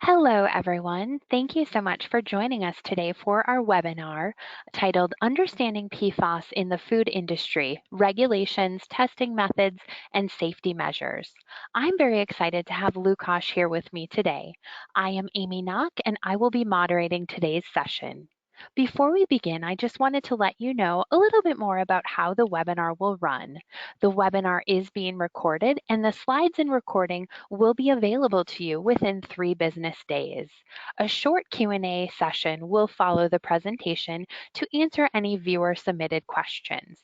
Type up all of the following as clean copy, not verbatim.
Hello, everyone. Thank you so much for joining us today for our webinar titled Understanding PFAS in the Food Industry, Regulations, Testing Methods, and Safety Measures. I'm very excited to have Lukas here with me today. I am Amy Knock, and I will be moderating today's session. Before we begin, I just wanted to let you know a little bit more about how the webinar will run. The webinar is being recorded, and the slides and recording will be available to you within 3 business days. A short Q&A session will follow the presentation to answer any viewer-submitted questions.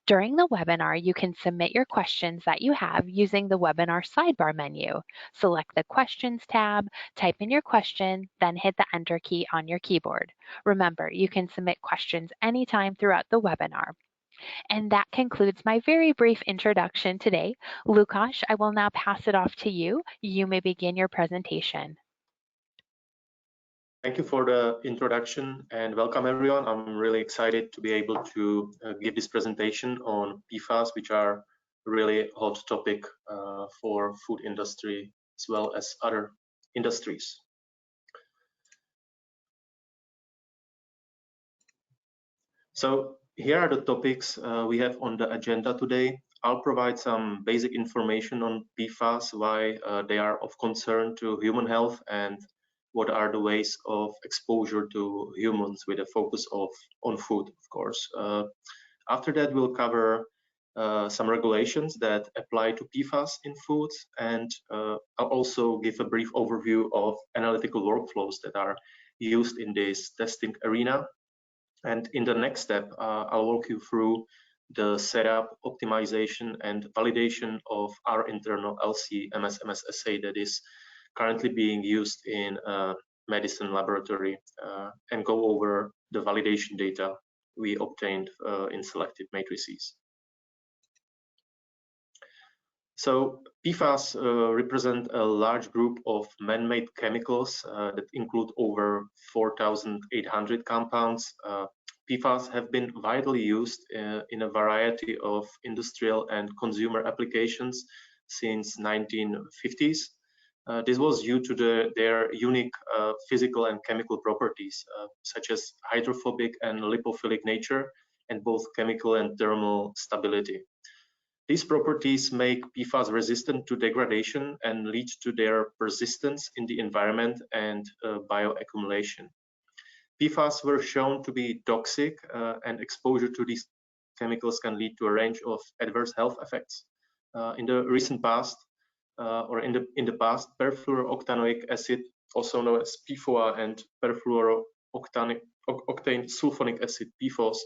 During the webinar, you can submit your questions that you have using the webinar sidebar menu. Select the Questions tab, type in your question, then hit the Enter key on your keyboard. Remember, you can submit questions anytime throughout the webinar. And that concludes my very brief introduction today. Lukas, I will now pass it off to you. You may begin your presentation. Thank you for the introduction and welcome everyone. I'm really excited to be able to give this presentation on PFAS, which are a really hot topic for food industry as well as other industries. So here are the topics we have on the agenda today. I'll provide some basic information on PFAS, why they are of concern to human health, and what are the ways of exposure to humans with a focus on food, of course. After that, we'll cover some regulations that apply to PFAS in foods, and I'll also give a brief overview of analytical workflows that are used in this testing arena. And in the next step, I'll walk you through the setup, optimization, and validation of our internal LC-HRMS assay that is currently being used in a medicine laboratory, and go over the validation data we obtained in selected matrices. So PFAS represent a large group of man-made chemicals that include over 4,800 compounds. PFAS have been widely used in a variety of industrial and consumer applications since 1950s. This was due to their unique physical and chemical properties, such as hydrophobic and lipophilic nature, and both chemical and thermal stability. These properties make PFAS resistant to degradation and lead to their persistence in the environment and bioaccumulation. PFAS were shown to be toxic, and exposure to these chemicals can lead to a range of adverse health effects. In the recent past, in the past, perfluorooctanoic acid, also known as PFOA, and perfluorooctane sulfonic acid, PFOS,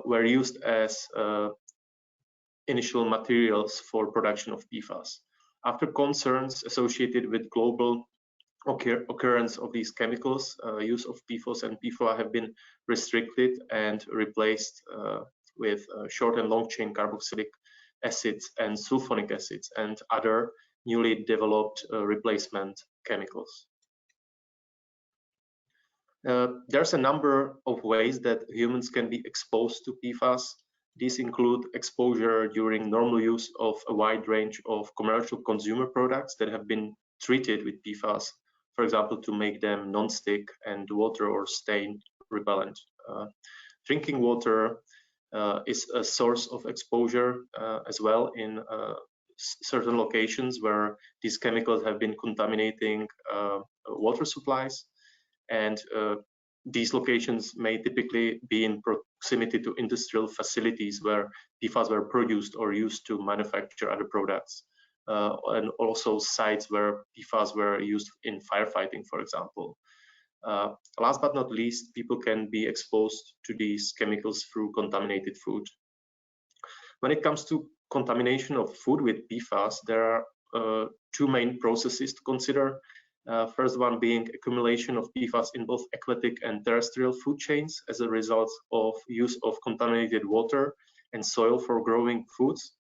were used as initial materials for production of PFAS. After concerns associated with global occurrence of these chemicals, use of PFOS and PFOA have been restricted and replaced with short and long chain carboxylic acids and sulfonic acids and other newly developed replacement chemicals. There's a number of ways that humans can be exposed to PFAS. These include exposure during normal use of a wide range of commercial consumer products that have been treated with PFAS, for example, to make them non-stick and water or stain repellent. Drinking water is a source of exposure as well in certain locations where these chemicals have been contaminating water supplies, and these locations may typically be in proximity to industrial facilities where PFAS were produced or used to manufacture other products, and also sites where PFAS were used in firefighting, for example. Last but not least, people can be exposed to these chemicals through contaminated food. When it comes to contamination of food with PFAS, there are two main processes to consider. First one being accumulation of PFAS in both aquatic and terrestrial food chains as a result of use of contaminated water and soil for growing foods.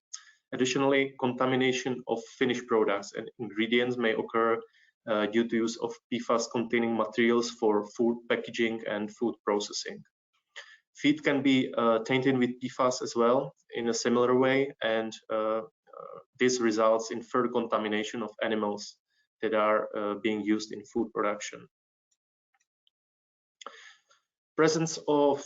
Additionally, contamination of finished products and ingredients may occur due to use of PFAS-containing materials for food packaging and food processing. Feed can be tainted with PFAS as well in a similar way, and this results in further contamination of animals that are being used in food production. Presence of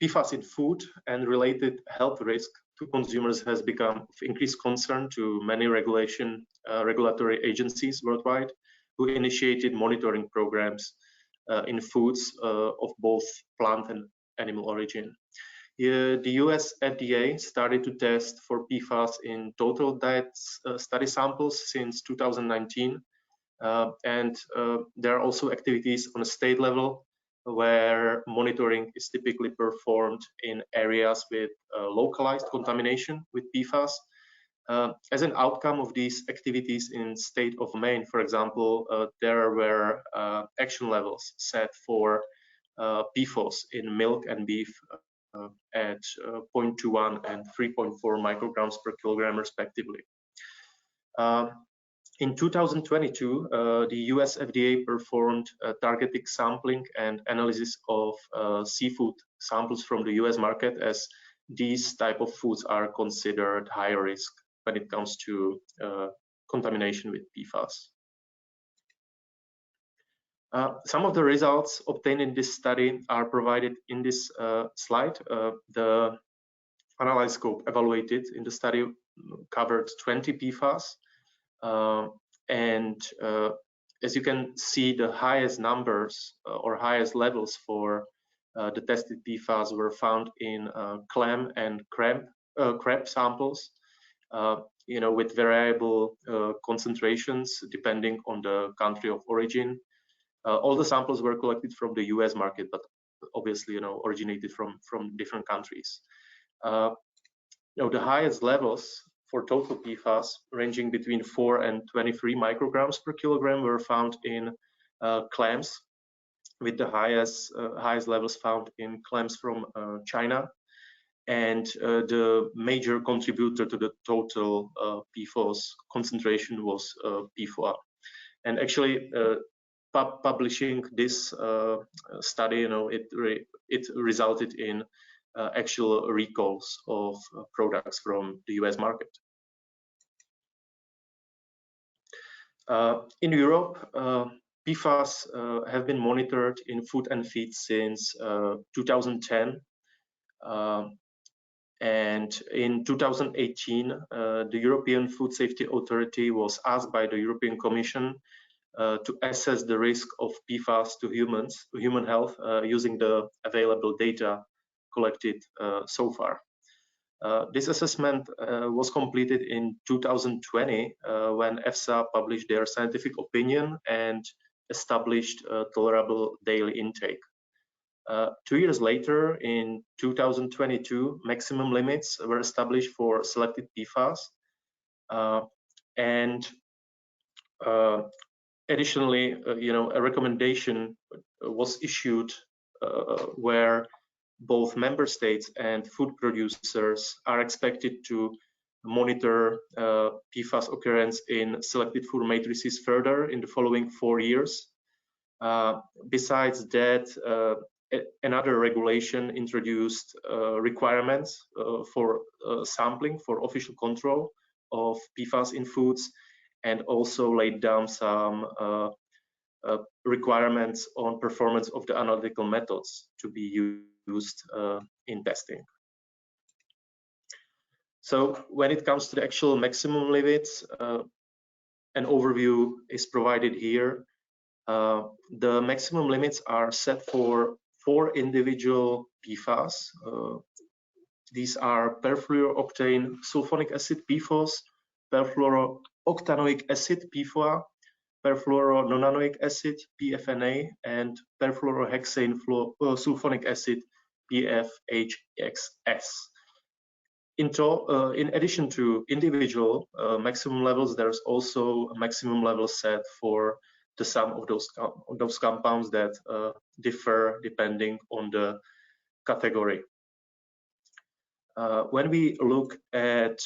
PFAS in food and related health risk to consumers has become of increased concern to many regulatory agencies worldwide, who initiated monitoring programs in foods of both plant and animal origin. The US FDA started to test for PFAS in total diet study samples since 2019, and there are also activities on a state level where monitoring is typically performed in areas with localized contamination with PFAS. As an outcome of these activities in state of Maine, for example, there were action levels set for PFAS in milk and beef at 0.21 and 3.4 micrograms per kilogram respectively. In 2022, the US FDA performed targeted sampling and analysis of seafood samples from the US market, as these type of foods are considered high risk when it comes to contamination with PFAS. Some of the results obtained in this study are provided in this slide. The analysis scope evaluated in the study covered 20 PFAS. As you can see, the highest numbers or highest levels for the tested PFAS were found in clam and crab samples, with variable concentrations depending on the country of origin. All the samples were collected from the US market, but obviously, originated from different countries. The highest levels for total PFAS, ranging between 4 and 23 micrograms per kilogram, were found in clams, with the highest levels found in clams from China. And the major contributor to the total PFAS concentration was PFOA. And actually, publishing this study, it resulted in actual recalls of products from the US market. In Europe, PFAS have been monitored in food and feed since 2010. And in 2018, the European Food Safety Authority was asked by the European Commission to assess the risk of PFAS to human health using the available data collected so far. This assessment was completed in 2020 when EFSA published their scientific opinion and established a tolerable daily intake. 2 years later, in 2022, maximum limits were established for selected PFAS, and additionally, a recommendation was issued where both member states and food producers are expected to monitor PFAS occurrence in selected food matrices further in the following 4 years. Besides that, another regulation introduced requirements for sampling for official control of PFAS in foods, and also laid down some requirements on performance of the analytical methods to be used in testing. So when it comes to the actual maximum limits, an overview is provided here. The maximum limits are set for 4 individual PFAS. These are perfluorooctane sulfonic acid PFOS, perfluorooctanoic acid PFOA, perfluorononanoic acid PFNA, and perfluorohexane sulfonic acid PFHXS. In addition to individual maximum levels, there's also a maximum level set for the sum of those compounds that differ depending on the category. When we look at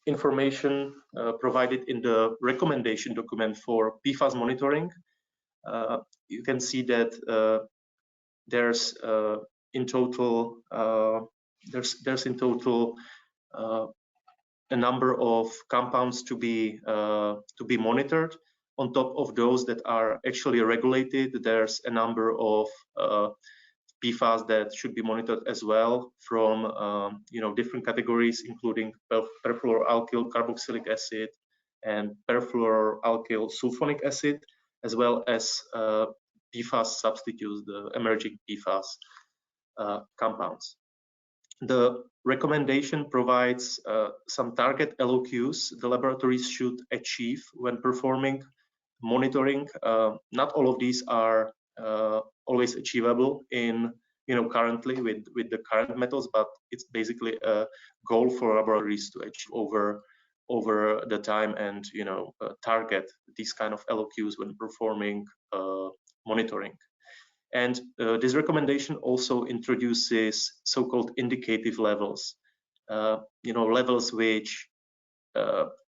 information provided in the recommendation document for PFAS monitoring, you can see that there's in total a number of compounds to be monitored. On top of those that are actually regulated, there's a number of PFAS that should be monitored as well from different categories, including perfluoroalkyl carboxylic acid and perfluoroalkyl sulfonic acid, as well as PFAS substitutes, the emerging PFAS compounds. The recommendation provides some target LOQs the laboratories should achieve when performing monitoring. Not all of these are always achievable in currently with the current methods, but it's basically a goal for laboratories to achieve over the time and target these kind of LOQs when performing monitoring. And this recommendation also introduces so-called indicative levels, levels which,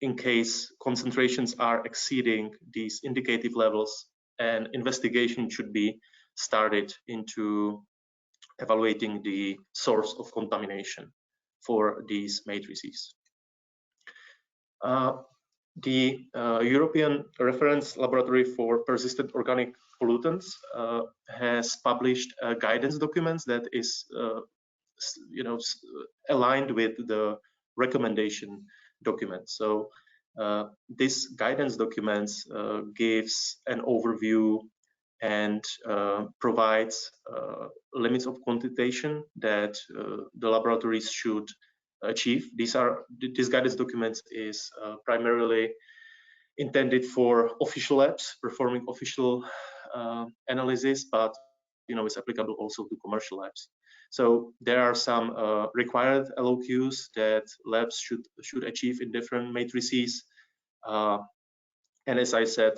in case concentrations are exceeding these indicative levels, an investigation should be started into evaluating the source of contamination for these matrices. The European Reference Laboratory for Persistent Organic Pollutants has published guidance documents that is aligned with the recommendation document. So this guidance documents gives an overview and provides limits of quantitation that the laboratories should achieve. These guidance documents is primarily intended for official labs performing official analysis, but it's applicable also to commercial labs. So there are some required LOQs that labs should achieve in different matrices, and as I said,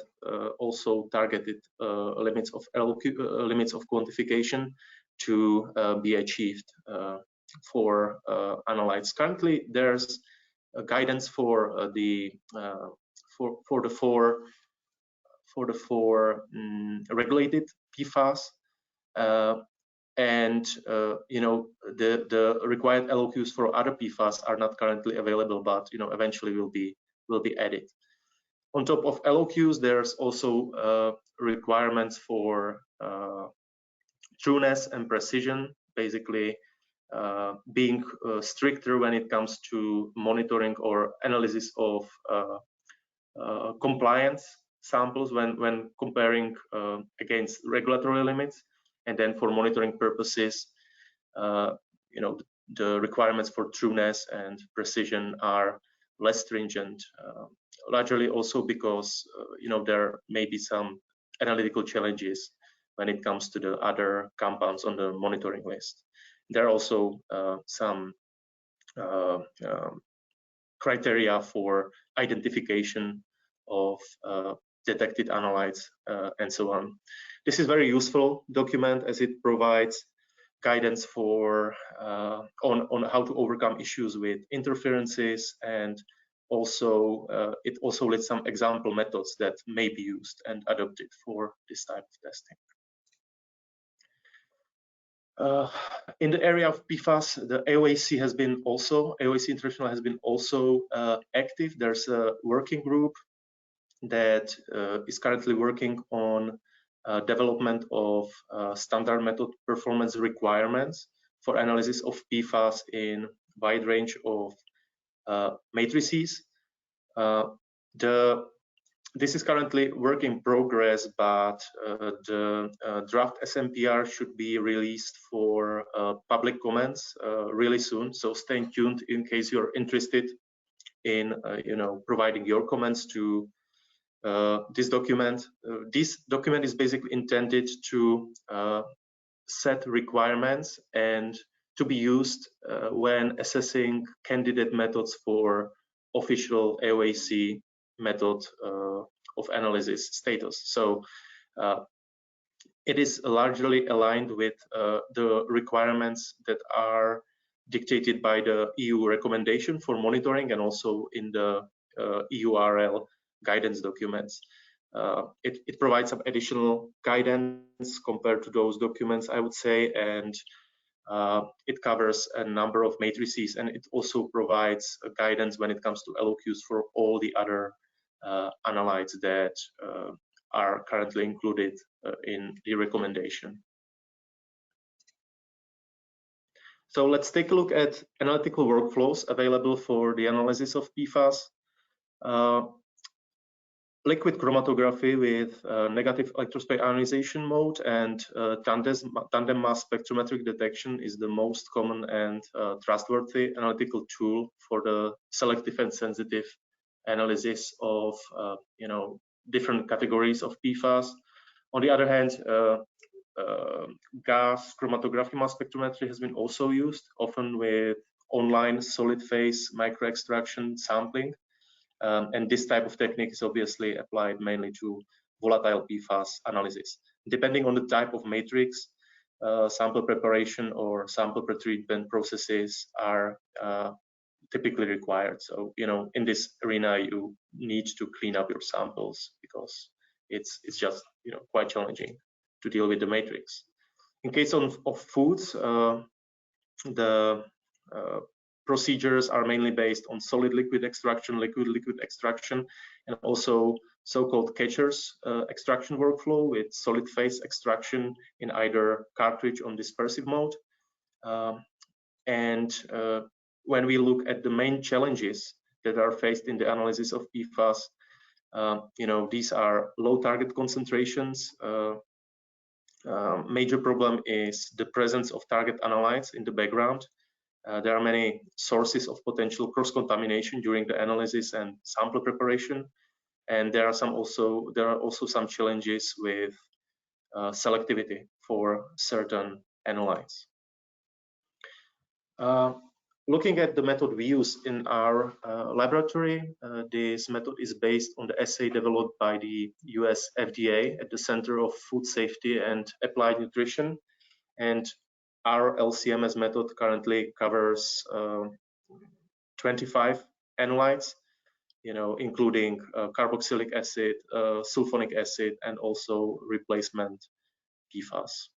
also targeted limits of LOQ, limits of quantification to be achieved for analytes. Currently, there's a guidance for the four regulated PFAS, and the required LOQs for other PFAS are not currently available, but eventually will be added. On top of LOQs, there's also requirements for trueness and precision, basically being stricter when it comes to monitoring or analysis of compliance samples when comparing against regulatory limits. And then for monitoring purposes, the requirements for trueness and precision are less stringent, largely also because there may be some analytical challenges when it comes to the other compounds on the monitoring list. There are also some criteria for identification of detected analytes and so on. This is very useful document as it provides guidance for on how to overcome issues with interferences, and also it also lists some example methods that may be used and adopted for this type of testing. In the area of PFAS, the AOAC has been also, AOAC International has been also active. There's a working group that is currently working on development of standard method performance requirements for analysis of PFAS in wide range of matrices. This is currently work in progress, but the draft SMPR should be released for public comments really soon. So stay tuned in case you're interested in providing your comments to this document. This document is basically intended to set requirements and to be used when assessing candidate methods for official AOAC method of analysis status. So it is largely aligned with the requirements that are dictated by the EU recommendation for monitoring and also in the EURL guidance documents. It provides some additional guidance compared to those documents, I would say, and It covers a number of matrices, and it also provides guidance when it comes to LOQs for all the other analytes that are currently included in the recommendation. So let's take a look at analytical workflows available for the analysis of PFAS. Liquid chromatography with negative electrospray ionization mode and tandem mass spectrometric detection is the most common and trustworthy analytical tool for the selective and sensitive analysis of different categories of PFAS. On the other hand, gas chromatography mass spectrometry has been also used, often with online solid phase microextraction sampling. And this type of technique is obviously applied mainly to volatile PFAS analysis. Depending on the type of matrix, sample preparation or sample pretreatment processes are typically required. So, in this arena, you need to clean up your samples because it's just, quite challenging to deal with the matrix. In case of foods, the procedures are mainly based on solid liquid extraction, liquid extraction, and also so-called catchers extraction workflow with solid phase extraction in either cartridge or dispersive mode. When we look at the main challenges that are faced in the analysis of PFAS, these are low target concentrations. Major problem is the presence of target analytes in the background. There are many sources of potential cross-contamination during the analysis and sample preparation, and there are also some challenges with selectivity for certain analytes. Looking at the method we use in our laboratory, this method is based on the assay developed by the US FDA at the Center of Food Safety and Applied Nutrition, and our LC-HRMS method currently covers 25 analytes, including carboxylic acid, sulfonic acid, and also replacement PFAS.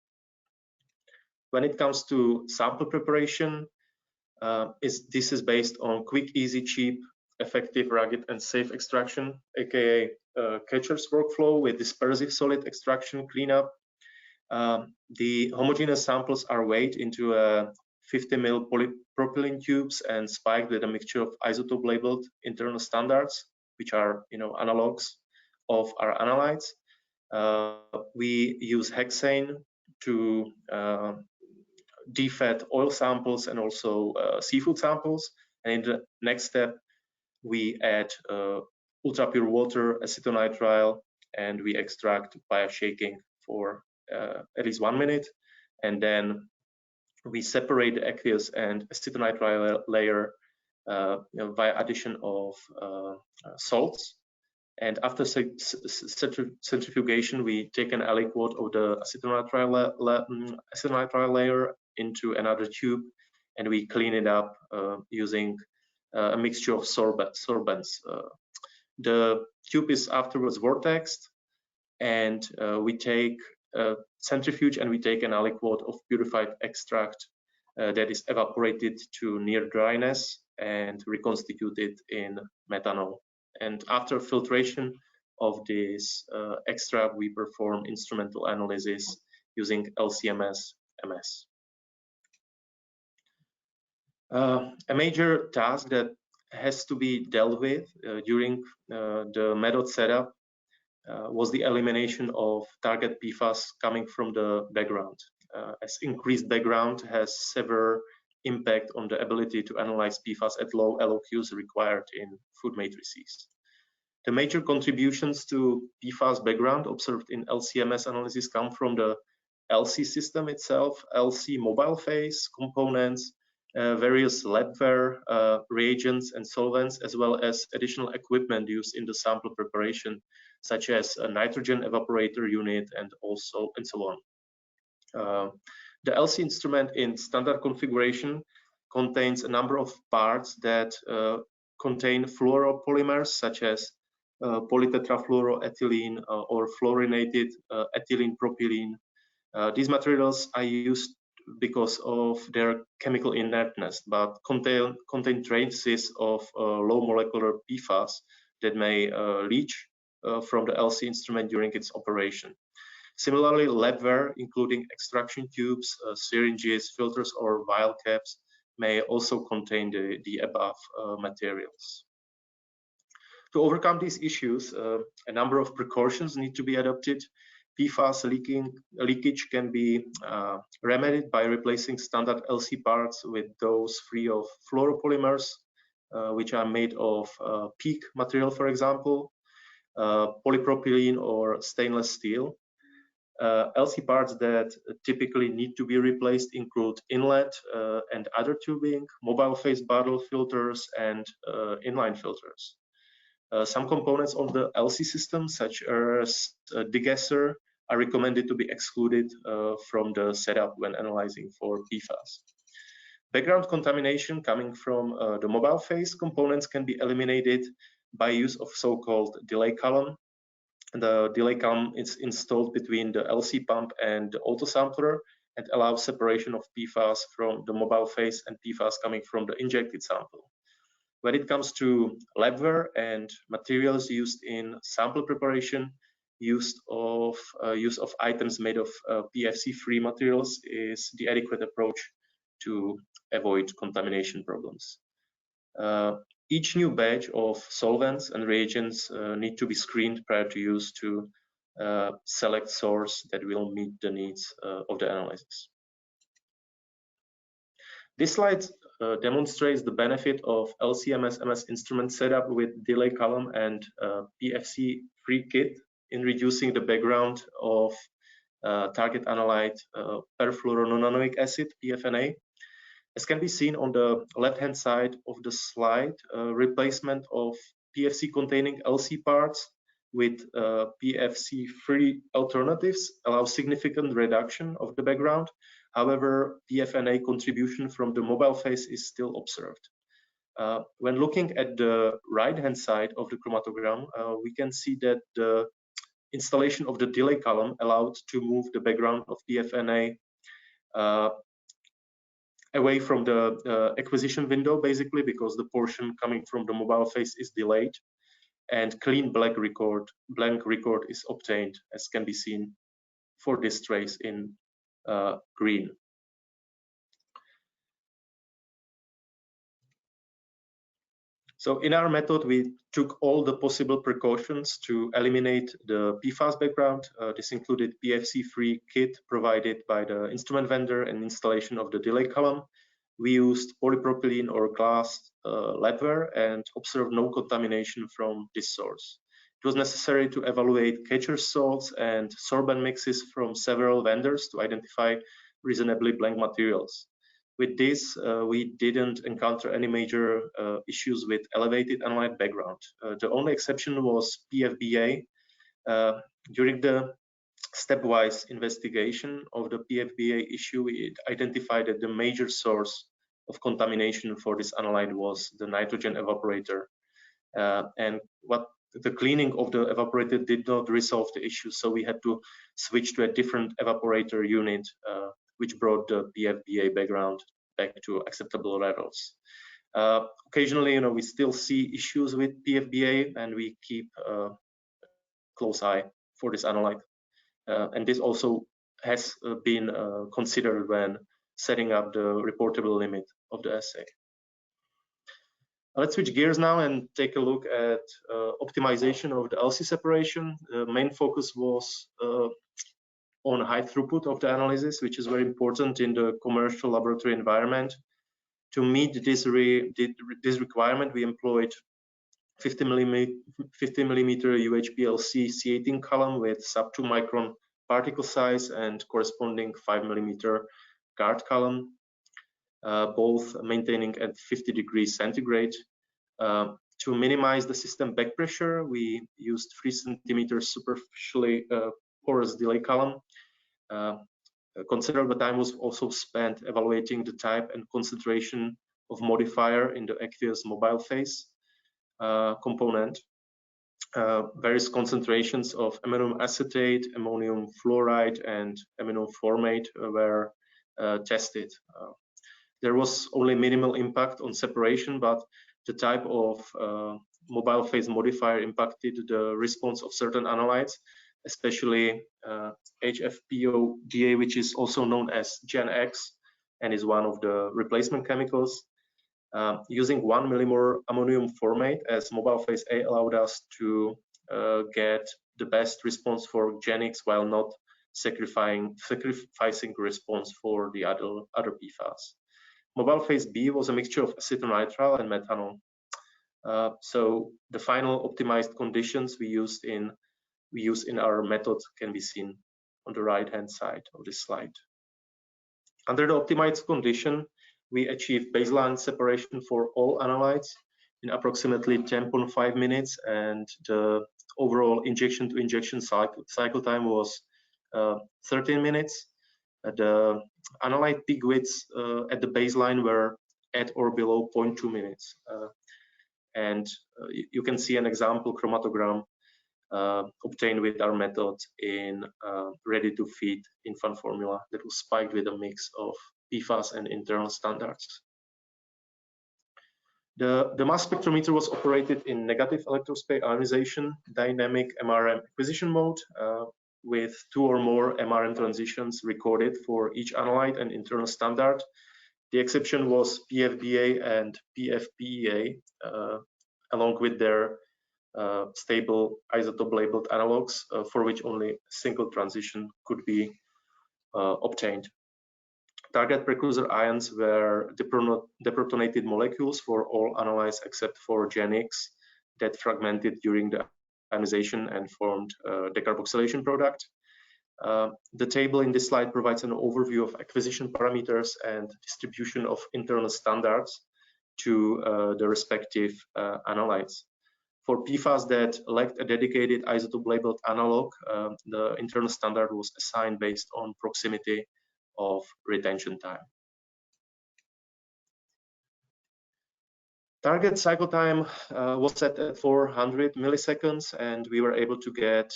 When it comes to sample preparation, this is based on quick, easy, cheap, effective, rugged, and safe extraction, aka catcher's workflow with dispersive solid extraction cleanup. The homogeneous samples are weighed into 50 ml polypropylene tubes and spiked with a mixture of isotope labeled internal standards, which are analogs of our analytes. We use hexane to defat oil samples and also seafood samples. And in the next step, we add ultra pure water, acetonitrile, and we extract via shaking for at least 1 minute, and then we separate the aqueous and acetonitrile layer via addition of salts. And after centrifugation, we take an aliquot of the acetonitrile layer into another tube, and we clean it up using a mixture of sorbents. The tube is afterwards vortexed, and we take centrifuge and we take an aliquot of purified extract that is evaporated to near dryness and reconstituted in methanol. And after filtration of this extract, we perform instrumental analysis using LC-MS. A major task that has to be dealt with during the method setup was the elimination of target PFAS coming from the background, as increased background has severe impact on the ability to analyze PFAS at low LOQs required in food matrices. The major contributions to PFAS background observed in LC-MS analysis come from the LC system itself, LC mobile phase components, various labware, reagents and solvents, as well as additional equipment used in the sample preparation, such as a nitrogen evaporator unit and so on. The LC instrument in standard configuration contains a number of parts that contain fluoropolymers, such as polytetrafluoroethylene or fluorinated ethylene propylene. These materials are used because of their chemical inertness, but contain traces of low molecular PFAS that may leach from the LC instrument during its operation. Similarly, labware, including extraction tubes, syringes, filters, or vial caps, may also contain the above materials. To overcome these issues, a number of precautions need to be adopted. PFAS leakage can be remedied by replacing standard LC parts with those free of fluoropolymers, which are made of PEEK material, for example, polypropylene or stainless steel. LC parts that typically need to be replaced include inlet and other tubing, mobile phase bottle filters, and inline filters. Some components of the LC system, such as degasser, are recommended to be excluded from the setup when analyzing for PFAS. Background contamination coming from the mobile phase components can be eliminated by use of so-called delay column. The delay column is installed between the LC pump and the autosampler and allows separation of PFAS from the mobile phase and PFAS coming from the injected sample. When it comes to labware and materials used in sample preparation, use of items made of PFC-free materials is the adequate approach to avoid contamination problems. Each new batch of solvents and reagents need to be screened prior to use to select source that will meet the needs of the analysis. This slide demonstrates the benefit of LC-MS instrument setup with delay column and PFC-free kit in reducing the background of target analyte perfluorononanoic acid, PFNA. As can be seen on the left-hand side of the slide, replacement of PFC-containing LC parts with PFC-free alternatives allows significant reduction of the background. However, PFNA contribution from the mobile phase is still observed. When looking at the right-hand side of the chromatogram, we can see that the installation of the delay column allowed to move the background of PFNA away from the acquisition window, basically, because the portion coming from the mobile phase is delayed, and clean blank record is obtained, as can be seen for this trace in green. So in our method, we took all the possible precautions to eliminate the PFAS background. This included PFC-free kit provided by the instrument vendor and installation of the delay column. We used polypropylene or glass labware and observed no contamination from this source. It was necessary to evaluate catcher salts and sorbent mixes from several vendors to identify reasonably blank materials. With this, we didn't encounter any major issues with elevated analyte background. The only exception was PFBA. During the stepwise investigation of the PFBA issue, we identified that the major source of contamination for this analyte was the nitrogen evaporator. And the cleaning of the evaporator did not resolve the issue, so we had to switch to a different evaporator unit, which brought the PFBA background back to acceptable levels. Occasionally, we still see issues with PFBA, and we keep a close eye for this analyte. And this also has been considered when setting up the reportable limit of the assay. Let's switch gears now and take a look at optimization of the LC separation. The main focus was on high throughput of the analysis, which is very important in the commercial laboratory environment. To meet this requirement, we employed 50 millimeter UHPLC C18 column with sub 2 micron particle size and corresponding 5 millimeter guard column, both maintaining at 50 degrees centigrade. To minimize the system back pressure, we used 3 centimeter superficially porous delay column. Considerable time was also spent evaluating the type and concentration of modifier in the aqueous mobile phase component. Various concentrations of ammonium acetate, ammonium fluoride, and ammonium formate were tested. There was only minimal impact on separation, but the type of mobile phase modifier impacted the response of certain analytes, especially HFPODA, which is also known as Gen X and is one of the replacement chemicals. Using 1 millimole ammonium formate as mobile phase A allowed us to get the best response for Gen X while not sacrificing response for the other PFAS. Mobile phase B was a mixture of acetonitrile and methanol. So the final optimized conditions we use in our method can be seen on the right-hand side of this slide. Under the optimized condition, we achieved baseline separation for all analytes in approximately 10.5 minutes, and the overall injection-to-injection cycle time was 13 minutes. The analyte peak widths at the baseline were at or below 0.2 minutes. You can see an example chromatogram obtained with our method in ready-to-feed infant formula that was spiked with a mix of PFAS and internal standards. The mass spectrometer was operated in negative electrospray ionization dynamic MRM acquisition mode with 2 or more MRM transitions recorded for each analyte and internal standard. The exception was PFBA and PFPEA, along with their stable isotope labeled analogs, for which only a single transition could be obtained. Target precursor ions were deprotonated molecules for all analytes except for Gen X that fragmented during the ionization and formed a decarboxylation product. The table in this slide provides an overview of acquisition parameters and distribution of internal standards to the respective analytes. For PFAS that lacked a dedicated isotope labeled analog, the internal standard was assigned based on proximity of retention time. Target cycle time was set at 400 milliseconds, and we were able to get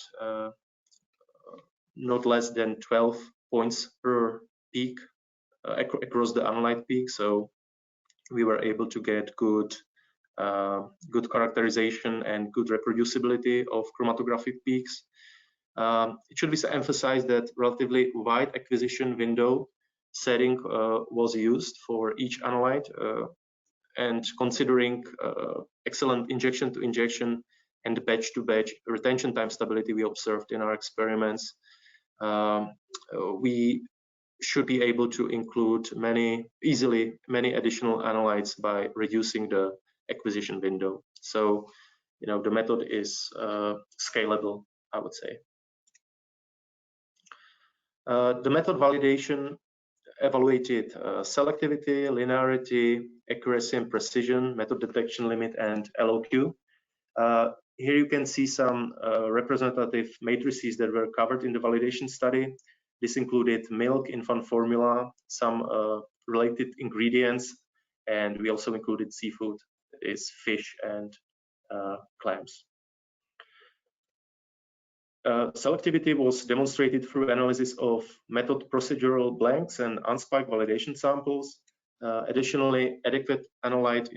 not less than 12 points per peak across the analyte peak. So we were able to get good characterization and good reproducibility of chromatographic peaks. It should be emphasized that relatively wide acquisition window setting was used for each analyte, and considering excellent injection-to-injection and batch-to-batch retention time stability we observed in our experiments, we should be able to include many additional analytes by reducing the acquisition window. So, the method is scalable, I would say. The method validation evaluated selectivity, linearity, accuracy and precision, method detection limit, and LOQ. Here you can see some representative matrices that were covered in the validation study. This included milk, infant formula, some related ingredients, and we also included seafood, that is fish and clams. Selectivity was demonstrated through analysis of method procedural blanks and unspiked validation samples. Additionally, adequate analyte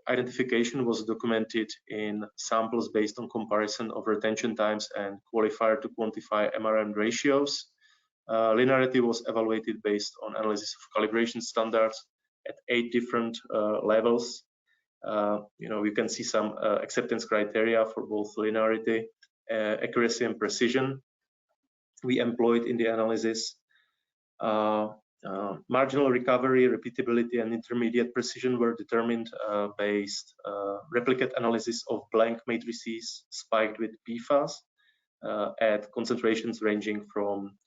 identification was documented in samples based on comparison of retention times and qualifier to quantify MRM ratios. Linearity was evaluated based on analysis of calibration standards at 8 different levels. You can see some acceptance criteria for both linearity, accuracy and precision we employed in the analysis. Marginal recovery, repeatability, and intermediate precision were determined based replicate analysis of blank matrices spiked with PFAS at concentrations ranging from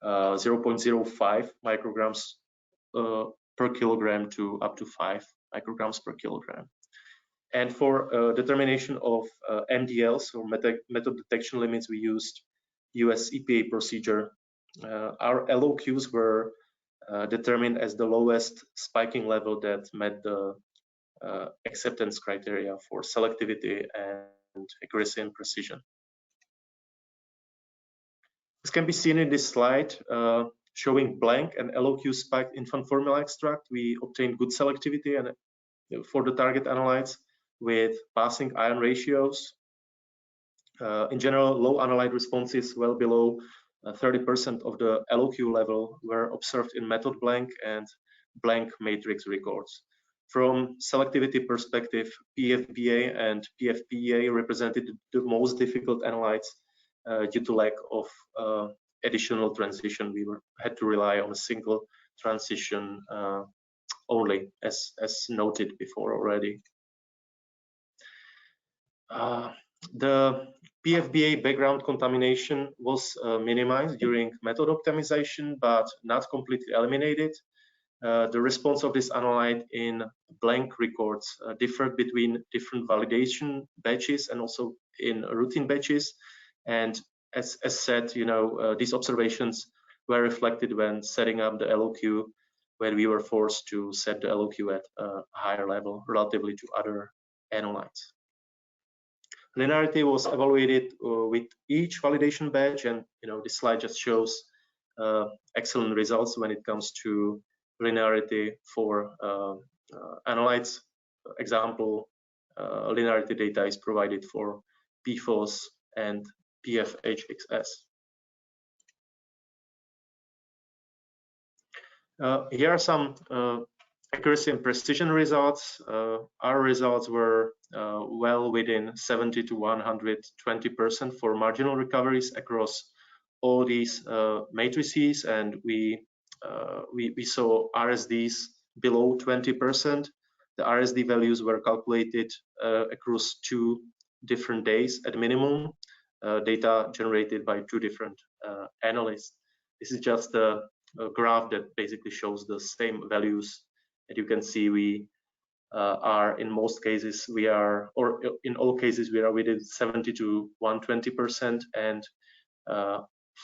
0.05 micrograms per kilogram to up to 5 micrograms per kilogram. And for determination of MDLs, or method detection limits, we used US EPA procedure. Our LOQs were determined as the lowest spiking level that met the acceptance criteria for selectivity and accuracy and precision. This can be seen in this slide, showing blank and LOQ spiked infant formula extract, we obtained good selectivity and for the target analytes with passing ion ratios. In general, low analyte responses well below 30% of the LOQ level were observed in method blank and blank matrix records. From selectivity perspective, PFBA and PFPA represented the most difficult analytes due to lack of additional transition. We had to rely on a single transition only, as noted before already. The PFBA background contamination was minimized during method optimization, but not completely eliminated. The response of this analyte in blank records differed between different validation batches and also in routine batches. And as said, these observations were reflected when setting up the LOQ, when we were forced to set the LOQ at a higher level relatively to other analytes. Linearity was evaluated with each validation batch, and this slide just shows excellent results when it comes to linearity for analytes. Example, linearity data is provided for PFOS and PFHXS. Here are some accuracy and precision results. Our results were well within 70 to 120% for marginal recoveries across all these matrices, and we saw RSDs below 20%. The RSD values were calculated across 2 different days at minimum, data generated by 2 different analysts. This is just a graph that basically shows the same values. And you can see we are in most cases, or in all cases, we are within 70 to 120%, and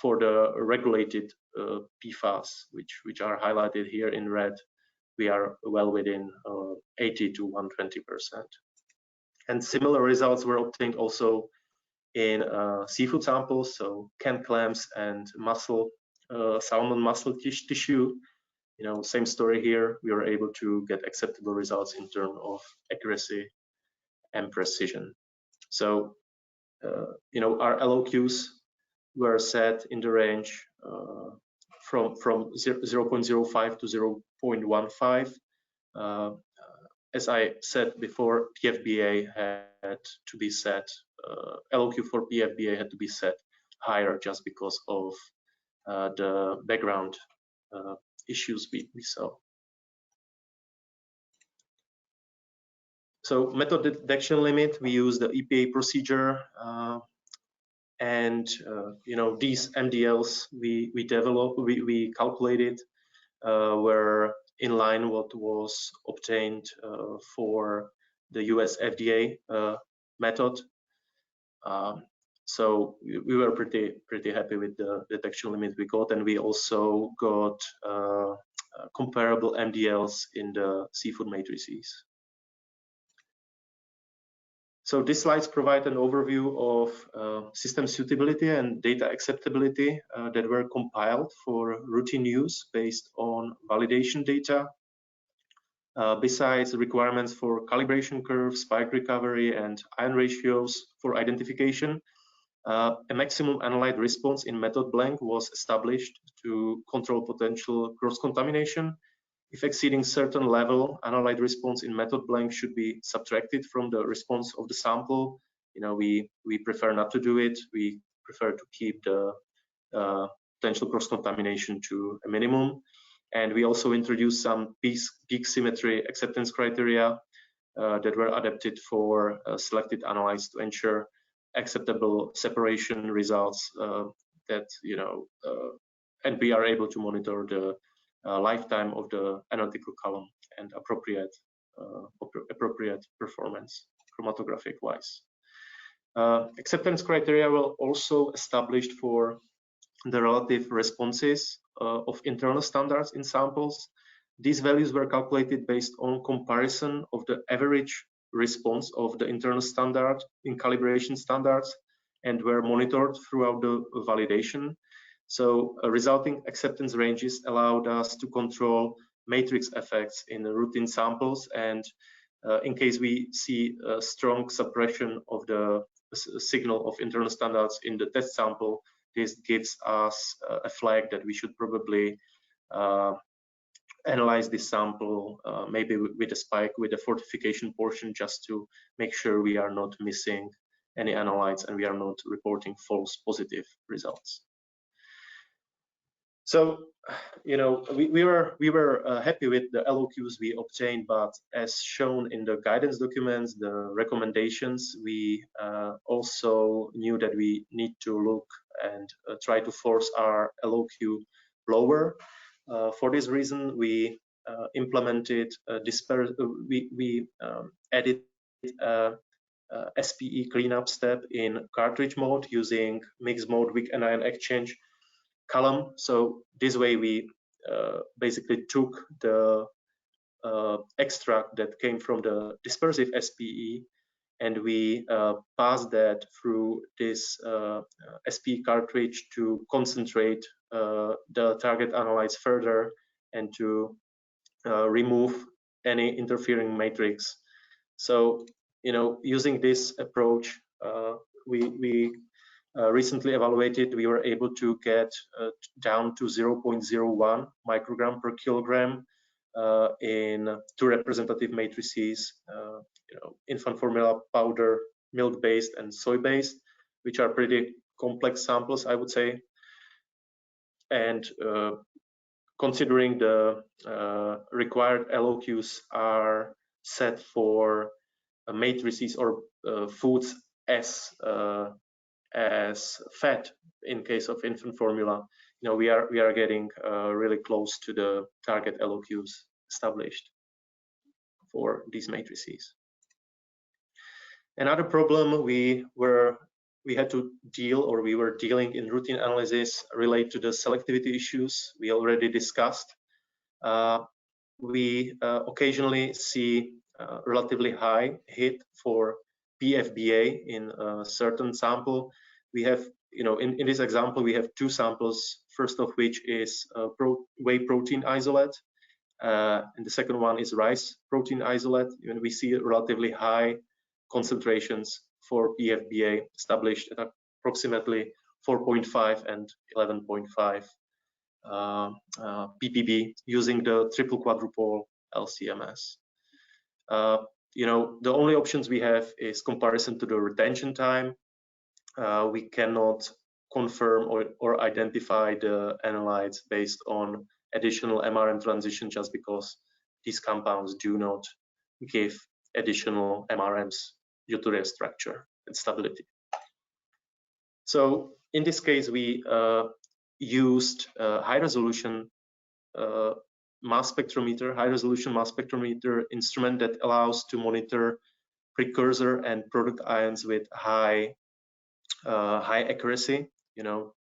for the regulated PFAS, which are highlighted here in red, we are well within 80 to 120%. And similar results were obtained also in seafood samples, so canned clams and salmon muscle tissue. Same story here. We were able to get acceptable results in terms of accuracy and precision. So, our LOQs were set in the range from 0.05 to 0.15. As I said before, PFBA had to be set, LOQ for PFBA had to be set higher just because of the background issues we saw. So method detection limit, we use the EPA procedure, and these MDLs we calculated were in line what was obtained for the US FDA method. So we were pretty happy with the detection limit we got, and we also got comparable MDLs in the seafood matrices. So these slides provide an overview of system suitability and data acceptability that were compiled for routine use based on validation data. Besides requirements for calibration curves, spike recovery, and ion ratios for identification, a maximum analyte response in method blank was established to control potential cross-contamination. If exceeding certain level, analyte response in method blank should be subtracted from the response of the sample. We prefer not to do it. We prefer to keep the potential cross-contamination to a minimum. And we also introduced some peak symmetry acceptance criteria that were adapted for selected analytes to ensure acceptable separation results and we are able to monitor the lifetime of the analytical column and appropriate performance chromatographic wise. Acceptance criteria were also established for the relative responses of internal standards in samples. These values were calculated based on comparison of the average response of the internal standard in calibration standards and were monitored throughout the validation. So resulting acceptance ranges allowed us to control matrix effects in the routine samples, and in case we see a strong suppression of the signal of internal standards in the test sample, this gives us a flag that we should probably analyze this sample, maybe with a spike with a fortification portion, just to make sure we are not missing any analytes and we are not reporting false positive results. So, you know, we were happy with the LOQs we obtained, but as shown in the guidance documents, the recommendations, we also knew that we need to look and try to force our LOQ lower. For this reason, we implemented we added SPE cleanup step in cartridge mode using mixed mode weak anion exchange column. So this way we basically took the extract that came from the dispersive SPE and we passed that through this SPE cartridge to concentrate the target analytes further and to remove any interfering matrix. So, you know, using this approach, we recently evaluated, we were able to get down to 0.01 microgram per kilogram in two representative matrices, you know, infant formula powder, milk-based and soy-based, which are pretty complex samples, I would say. And considering the required LOQs are set for matrices or foods as fat in case of infant formula, you know, we are getting really close to the target LOQs established for these matrices. Another problem we had to deal, or we were dealing in routine analysis, relate to the selectivity issues we already discussed. We occasionally see relatively high hit for PFBA in a certain sample. We have, you know, in this example, we have two samples, first of which is whey protein isolate, and the second one is rice protein isolate. And we see relatively high concentrations for PFBA established at approximately 4.5 and 11.5 ppb using the triple quadruple LC-HRMS. You know, the only options we have is comparison to the retention time. We cannot confirm or identify the analytes based on additional MRM transition, just because these compounds do not give additional MRMs due to their structure and stability. So in this case, we used high-resolution mass spectrometer instrument that allows to monitor precursor and product ions with high accuracy. You know,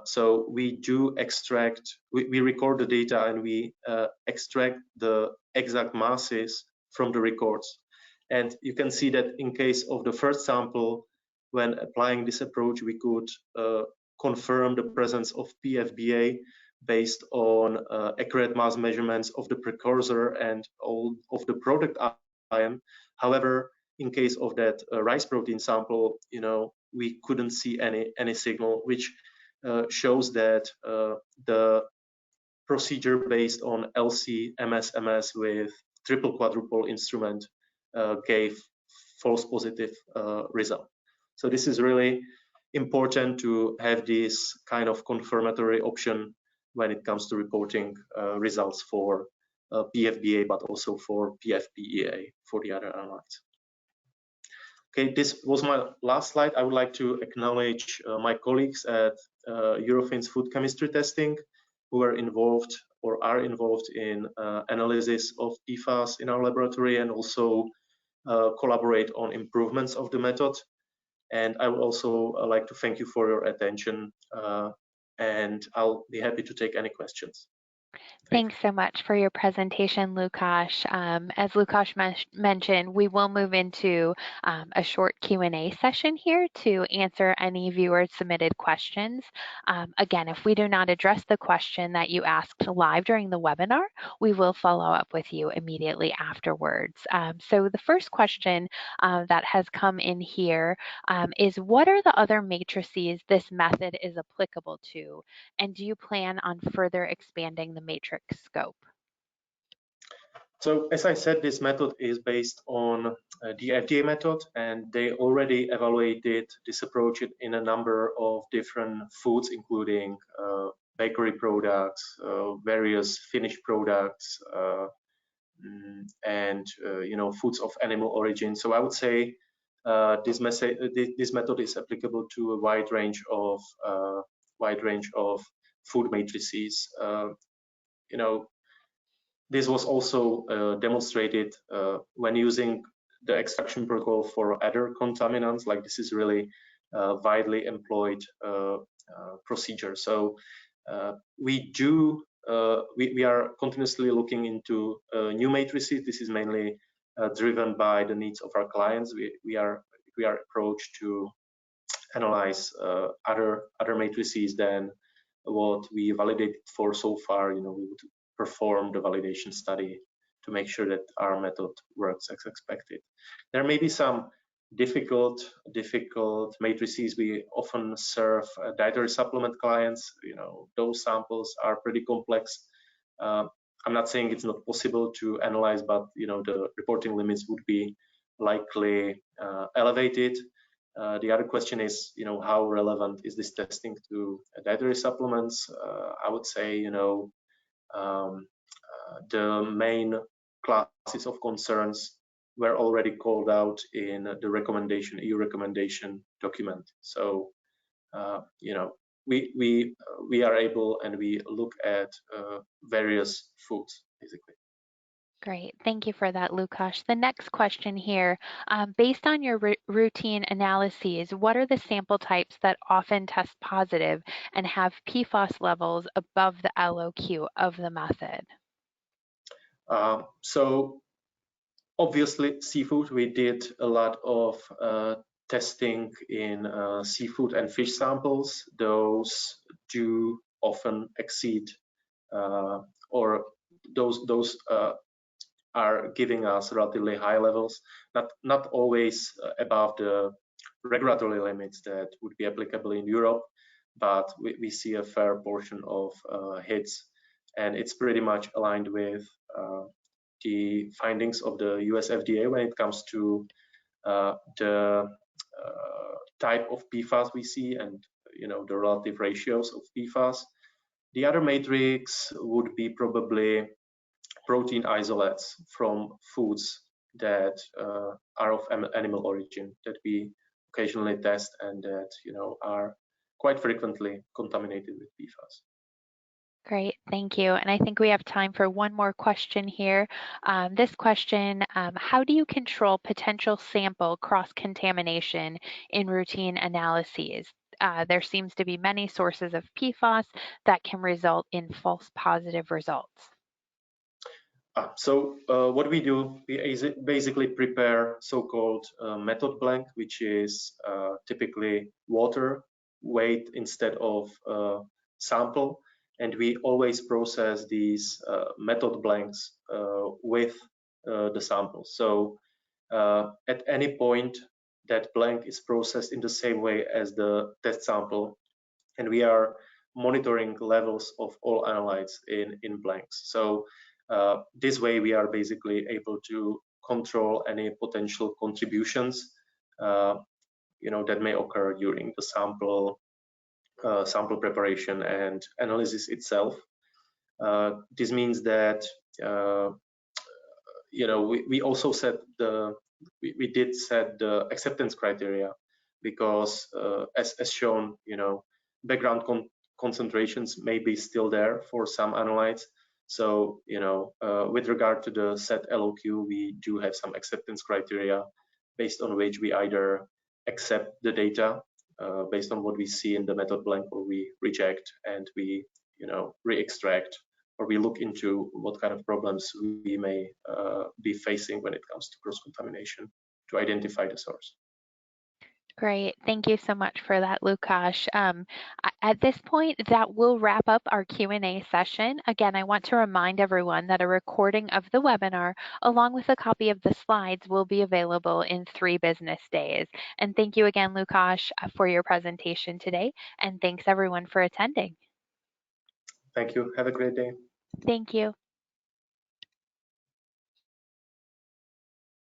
so we do extract, we record the data and we extract the exact masses from the records. And you can see that in case of the first sample, when applying this approach, we could confirm the presence of PFBA based on accurate mass measurements of the precursor and all of the product ion. However, in case of that rice protein sample, you know, we couldn't see any signal, which shows that the procedure based on LC-MS with triple quadruple instrument gave false positive result. So this is really important to have this kind of confirmatory option when it comes to reporting results for PFBA, but also for PFBEA for the other analytes. Okay, this was my last slide. I would like to acknowledge my colleagues at Eurofins Food Chemistry Testing, who are involved in analysis of PFAS in our laboratory, and also collaborate on improvements of the method. And I would also like to thank you for your attention, and I'll be happy to take any questions. Thanks so much for your presentation, Lukas. As Lukas mentioned, we will move into a short Q&A session here to answer any viewer-submitted questions. Again, if we do not address the question that you asked live during the webinar, we will follow up with you immediately afterwards. So the first question that has come in here is, what are the other matrices this method is applicable to? And do you plan on further expanding the matrix scope? So as I said, this method is based on the FDA method, and they already evaluated this approach in a number of different foods, including bakery products, various finished products, and foods of animal origin. So I would say this method is applicable to a wide range of food matrices. This was also demonstrated when using the extraction protocol for other contaminants. Like, this is really widely employed procedure. So we are continuously looking into new matrices. This is mainly driven by the needs of our clients. We are approached to analyze other matrices than what we validated for so far. We would perform the validation study to make sure that our method works as expected. There may be some difficult matrices. We often serve dietary supplement clients. Those samples are pretty complex. I'm not saying it's not possible to analyze, but the reporting limits would be likely elevated. The other question is, how relevant is this testing to dietary supplements? I would say, the main classes of concerns were already called out in the EU recommendation document. So, we are able, and we look at various foods, basically. Great, thank you for that, Lukas. The next question here, based on your routine analyses, what are the sample types that often test positive and have PFAS levels above the LOQ of the method? So obviously, seafood, we did a lot of testing in seafood and fish samples. Those do often exceed, or those are giving us relatively high levels, not always above the regulatory limits that would be applicable in Europe, but we see a fair portion of hits, and it's pretty much aligned with the findings of the US FDA when it comes to the type of PFAS we see, and the relative ratios of PFAS. The other matrix would be probably protein isolates from foods that are of animal origin, that we occasionally test, and that are quite frequently contaminated with PFAS. Great, thank you. And I think we have time for one more question here. This question, how do you control potential sample cross-contamination in routine analyses? There seems to be many sources of PFAS that can result in false positive results. So what we do, we basically prepare so-called method blank, which is typically water weight instead of sample. And we always process these method blanks with the sample. So at any point, that blank is processed in the same way as the test sample, and we are monitoring levels of all analytes in blanks. So this way, we are basically able to control any potential contributions that may occur during the sample preparation and analysis itself. This means that we also we did set the acceptance criteria, because as shown, background concentrations may be still there for some analytes. So with regard to the set LOQ, we do have some acceptance criteria based on which we either accept the data based on what we see in the method blank, or we reject and we re-extract or we look into what kind of problems we may be facing when it comes to cross-contamination to identify the source. Great. Thank you so much for that, Lukas. At this point, that will wrap up our Q&A session. Again, I want to remind everyone that a recording of the webinar, along with a copy of the slides, will be available in 3 business days. And thank you again, Lukas, for your presentation today. And thanks everyone for attending. Thank you. Have a great day. Thank you.